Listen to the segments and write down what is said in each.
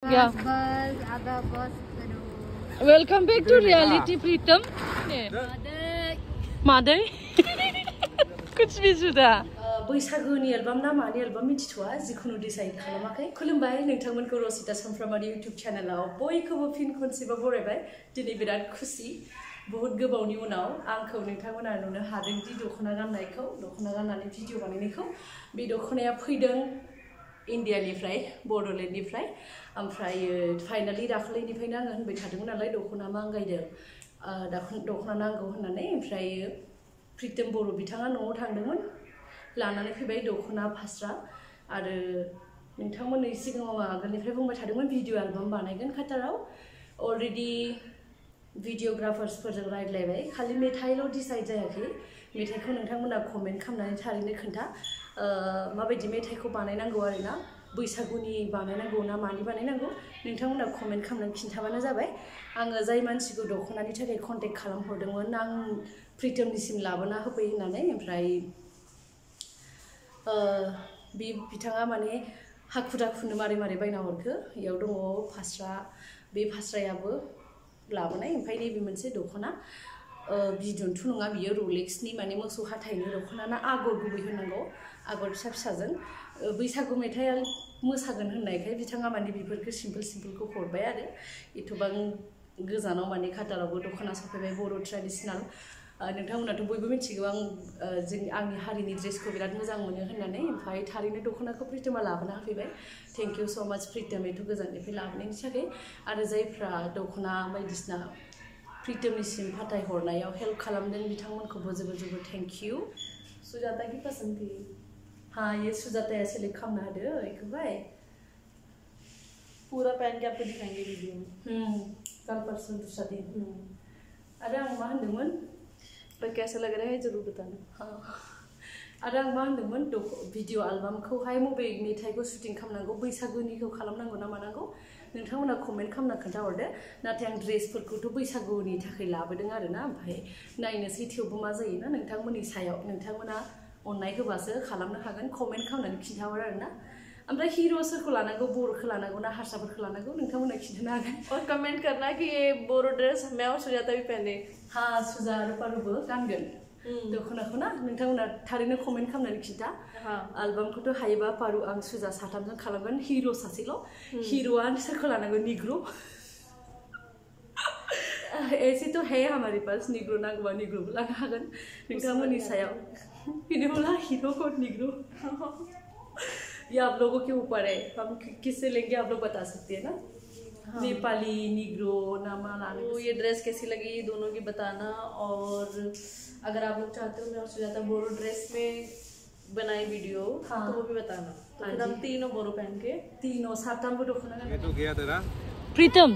क्या welcome back to reality प्रीतम मादै कुछ भी जुदा बैसागुनि एलबाम ना मानि एलबाम मिथिथ'आ जिखुनु डिसाइड खालामाखै खुलुमबाय नोंथांमोनखौ रसिता सामफ्रामारि इउटिउब चेनेलाव बयखौबो फिन खनसेबा बरायबाय दिनै बिराद खुसि बहुत गोबावनि उनाव आंखौ नोंथांमोना नुनो हादों दि दख'ना गाननानै भिडिअ बानायनायखौ बे दख'नाया फैदों इन्डियानिफ्राय बड'लेण्डनिफ्राय ओमफ्राय फाइनालि दाखालिनिफ्रायनो आङो होनबाय थादोंमोन नालाय दख'ना मांगायदों दख'ना नांगौ होननानै ओमफ्राय प्रीतम बर' बिथाङा न'आव थांदोंमोन लानानै फैबाय दख'ना फास्रा आरो नोंथांमोननि सिगाङाव आगोलनिफ्राय बुंबाय थादोंमोन भिडिअ एलबाम बानायगोन काटाराव अलरेडि भिडिअग्राफार्सफोरजों रायज्लायबाय खालि मेथाइल' डिसाइड जायाखै मेथाइखौ नोंथांमोना कमेन्ट खालामनानै थारैनो खोन्था माबायदि मेथाइखौ बानायनांगौ आरोना बैसागुनि बानायनांगौ ना मानि बानायनांगौ नोंथांमोना कमेन्ट खालामनानै खिन्थाबानो जाबाय आङो जाय मानसिखौ दख'नानि थाखाय कन्टेक्ट खालामहरदोंमोन आं प्रीतमनिसिम लाबोना होफै होननानै ओमफ्राय बे बिथाङा माने हाखु दाखुनो मारै बायना हरखो इयाव दङ फास्रा बे फास्रायाबो लाबोनाय ओमफ्राय नैबे मोनसे दख'ना बिदनथ' नङा बियो रलेक्सनि माने मोसौ हाथाइनि दख'ना ना आगर गुबै होनांगौ आगर फिसाजों बैसागु मेथाइआ मोसागोन होननायखाय बिथाङा माने बेफोरखौ सिम्पोलखौ हरबाय आरो एथ'बां गोजानाव माने काटारावबो दख'ना सफैबाय बर' ट्रेडिसनेल नोंथांमोनाथ' बयबो मिथिगौ आं आंनि हारिनि ड्रेसखौ बिराद मोजां मोनो होननानै ओमफ्राय थारैनो दख'नाखौ प्रीतमा लाबोना होफैबाय थेंक इउ स' माच प्रीतम एथ' गोजाननिफ्राय लाबोनायनि थाखाय आरो जायफ्रा दख'ना बायदिसिना प्रीतमनिसिम फाथायहरनायाव हेल्प खालामदों बिथांमोनखौबो जोबोर थैंक यू सुजाता की पसंद थी हाँ ये सुजाता सेलेक्ट खालामना होदो इखौहाय पूरा पहन के आपको दिखाएंगे वीडियो में कल परसों दूसरा दिन अरे आं मा होनदोंमोन पर कैसा लग रहा है जरूर बताना हाँ आरो आं मा होनदोंमोन भिडिअ एलबामखौहाय मबे मेथाइखौ शुटिं खालामनांगौ बैसागुनिखौ खालामनांगौ ना मानांगौ नोंथांमोना कमेन्ट खालामना खोन्थाहरदो नाथाय आं ड्रेसफोरखौथ' बैसागुनि थाखाय लाबोदों आरोना ओमफ्राय नायनोसै थेवबो मा जायोना नोंथांमोननि सायाव नोंथांमोना अननाय होबासो खालामनो हागोन कमेन्ट खालामनानै खिन्थाहर आरोना ओमफ्राय हिरो सोरखौ लानांगौ बर'खौ लानांगौ ना हारसाफोरखौ लानांगौ नोंथांमोना खिन्थानो हागोन और कमेंट करना कि ये बोरो ड्रेस मैं और सुजाता भी पहने हाँ सुजा आरो पारुबो गानगोन दख'नाखौ ना नोंथांमोना थारैनो कमेन्ट खालामनानै खिन्था एलबामखौथ' हायोबा पारु आं सुजा साथामजों खालामगोन हिरो सासेल' हिरोआ सोरखौ लानांगौ निग्रो ऐसे तो है हमारे पास निग्रो नांगौबा निग्रोबो लानो हागोन नोंथांमोननि सायाव बिनो बोला हीरो को निग्रो ये आप लोगों के ऊपर है हम किससे लेंगे आप लोग बता सकते हैं ना नेपाली निग्रो नामा लाने तो ये ड्रेस कैसी लगी दोनों की बताना और अगर आप लोग चाहते हो मैं और सुजाता बोरो ड्रेस में बनाई वीडियो तो वो भी बताना तो फिर हम तीनों बोरो पहन के तीनों सातम दख'ना तो गया तेरा प्रीतम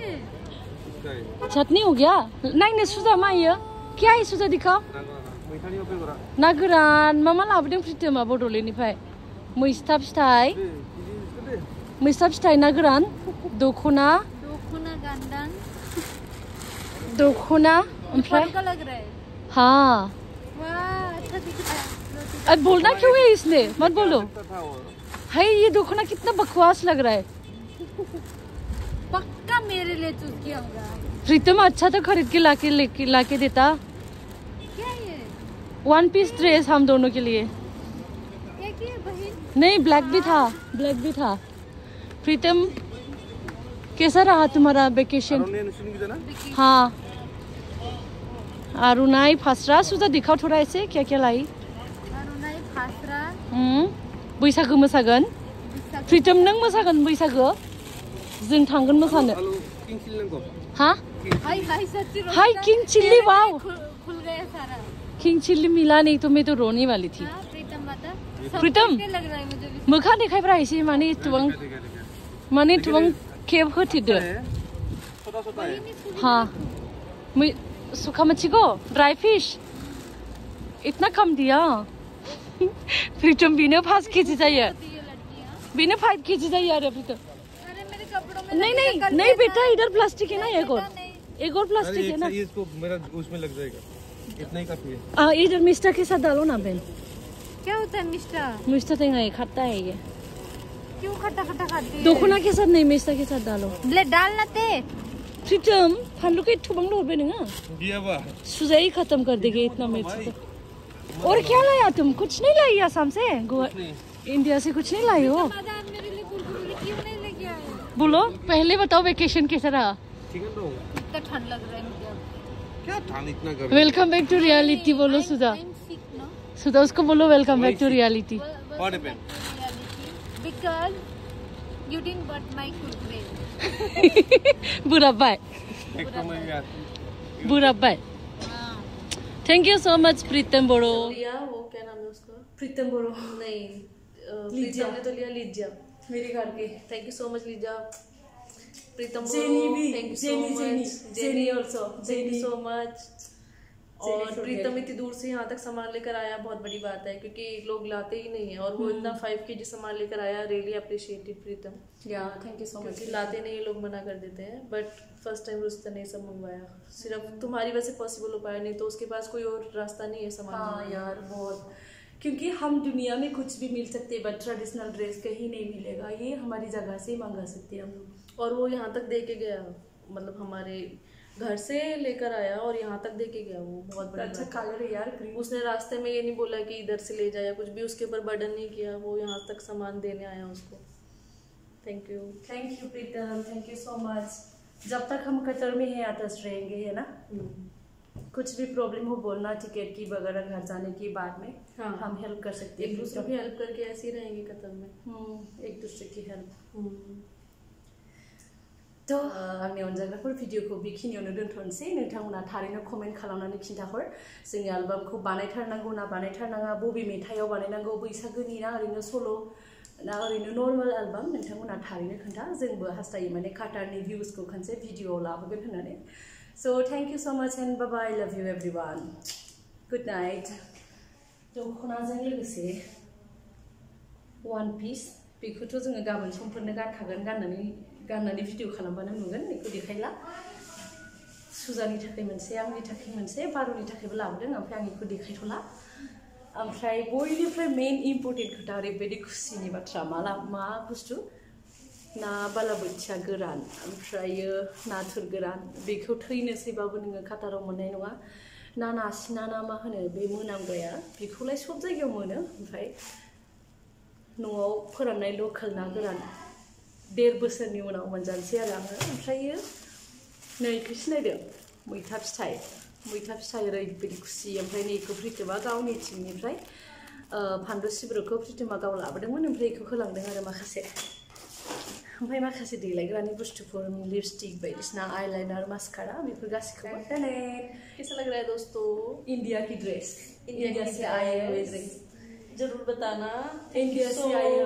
चटनी हो गया नहीं सुजा मा ये क्या है सुजा दिखाओ ना गोरान मा लाबोदों प्रीतमा बड'लेण्डनिफ्राय मैस्था फिथाइ ना गोरान दख'ना गांदां दख'ना ओमफ्राय लग रहा है हाँ वाह अच्छा दिख रहा है अब बोलना क्यों है इसने मत बोलो है ये दख'ना कितना बकवास लग रहा है पक्का मेरे लिए चूज किया होगा प्रीतम अच्छा तो खरीद के लाके देता क्या ये 1 पीस ड्रेस हम दोनों के लिए एक ही बहन नहीं ब्लैक भी था प्रीतम कैसा रहा तुम्हारा वेकेशन हाँ आरुनाई फास्रा सुजा दिखाओ थोड़ा ऐसे क्या लाई आरुनाई फास्रा बैसागु मोसागोन प्रीतम नों मोसागोन बैसागु जों थांगोन मोसानो हाँ हाय किंग चिल्ली वाव खुल गया सारा किंग चिल्ली मिला नहीं तो मैं तो रोने वाली थी प्रीतम लग रहा है मुझे मोखा देखायब्रा एसे माने तुबां केब होथिदो हाँ सुखा मच्छी को ड्राई फिश इतना कम दिया प्रीतम बिनो 5 केजी जायो बिनो 5 केजी जायो आरो प्रीतम नहीं बेटा इधर प्लास्टिक है ना एक और प्लास्टिक है ना इसको मेरा उसमें लग जाएगा इतना ही काफी है इधर मिस्टर के साथ डालो ना बहन क्या होता है मिस्टर तो खट्टा है ये क्यों खट्टा खट्टा खाती है? दखना के साथ नहीं मिस्ता के साथ डालो। ले डाल ना ते। प्रीतम फानलू के ठुबंग लो बे नंगा। दिया बा सुजाई खत्म कर देंगे इतना मिर्च तो। और क्या लाया तुम? कुछ नहीं लाई आसाम से? गोवा इंडिया से कुछ नहीं लाई हो? मदान मेरे लिए कुरकुरे क्यों नहीं लेके आए? बोलो पहले बताओ वेकेशन कैसा रहा? चिकन दो। इतना ठंड लग रहा है मुझे। क्या ठंड इतना गर्मी? वेलकम बैक टू रियलिटी बोलो सुधा। सुधा उसको बोलो welcome back to reality. What happened? Because you didn't bought my kurkure. बुरा बाय एक तो मैं यार बुरा bye. Thank you so much Pritam Boro. लिया वो क्या नाम है उसका? प्रीतम बोरो नहीं लीजा। प्रीतम ने तो लिया लीजा। मेरे घर के thank you so much Lisa. Pritam Jenny भी thank you so Jenny Jenny much. Jenny also thank you so much. और जेनी प्रीतम इतनी दूर से यहाँ तक सामान लेकर आया, बहुत बड़ी बात है क्योंकि लोग लाते ही नहीं है और वो इतना 5 kg सामान लेकर आया। रियली अप्रिशिएटेड प्रीतम। या थैंक यू सो मच। क्योंकि लाते नहीं लोग मना कर देते हैं, बट फर्स्ट टाइम उसने नहीं सब मंगवाया। सिर्फ तुम्हारी वजह से पॉसिबल हो पाया, नहीं तो उसके पास कोई और रास्ता नहीं है सामान हाँ मंगवाने का। यार बहुत, क्योंकि हम दुनिया में कुछ भी मिल सकते हैं बट ट्रेडिशनल ड्रेस कहीं नहीं मिलेगा। ये हमारी जगह से ही मंगा सकते हैं हम लोग। और वो यहाँ तक दे के गया, मतलब हमारे घर से लेकर आया और यहाँ तक दे के गया। वो बहुत बड़ा अच्छा कलर है यार ग्रीन। उसने रास्ते में ये नहीं बोला कि इधर से ले जाया, कुछ भी उसके ऊपर बर्डन नहीं किया। वो यहाँ तक सामान देने आया उसको। Thank you Pritam, thank you so much. जब तक हम कतर में हैं आदर्श रहेंगे, है ना? कुछ भी प्रॉब्लम हो बोलना, टिकट की वगैरह घर जाने की बाद में हाँ। हम हेल्प कर सकते हैं। एक दूसरे की हेल्प करके ऐसे ही रहेंगे कतर में। एक दूसरे की हेल्प। तो आंनि अनजाग्राफोर भिडिअखौ बेखिनियावनो दोनथ'नोसै। नोंथांमोना थारैनो कमेन्ट खालामनानै खिन्थाहर जोंनि एलबामखौ बानायथारनांगौ ना बानायथारनाङा, बबे मेथाइआव बानायनांगौ, बैसागोनि ना ओरैनो सल' ना ओरैनो नर्माल एलबाम, नोंथांमोना थारैनो खोन्था। जोंबो हास्थायो माने काटारनि भिउसखौ खनसे भिडिअआव लाबोगोन होननानै। So thank you so much and bye bye, love you everyone, good night. दखनाजों लोगोसे वान पिस बेखौथ' जोङो गाबोन समफोरनो गानखागोन, गाननानै भिडिअ खालामबानो नुगोन, बेखौ देखायला। सुजानि थाखाय मोनसे, आंनि थाखाय मोनसे, बारुनि थाखायबो लाबोदों, ओमफ्राय आं बेखौ देखायथ'ला। ओमफ्राय बयनिफ्राय मेन इम्पर्टेन्ट खोथा ओरैबायदि खुसिनि बाथ्रा, मा बुस्थु ना बालाबोथिया गोरान, ओमफ्रायो नाथुर गोरान। बेखौ थैनोसैबाबो नोङो काटाराव मोननाय नङा। ना नासिना ना मा होनो बे मोनामग्राया, बेखौलाय सब जायगायाव मोनो। ओमफ्राय न'आव फोराननाय लकेल ना गोरान 1.5 बोसोरनि उनाव मोनजानोसै आरो आङो। ओमफ्रायो नै बेखौ सिनायदों, मैथा फिथाइ ओरैबायदि खुसि। ओमफ्राय नै बेखौ प्रितमा गावनि टिमनिफ्राय फानलु सिब्रुखौ प्रितमा गाव लाबोदोंमोन, ओमफ्राय बेखौ होलांदों आरो माखासे। ओमफ्राय माखासे देलायग्रानि बुस्थुफोर, लिपस्टिक बायदिसिना, आईलाइनार, मास्कारा, बेफोर गासिखौबो। कैसा लग रहा है दोस्तों? इंडिया की ड्रेस, इंडिया से आए हुए ड्रेस, जरूर बताना। इंडिया से आए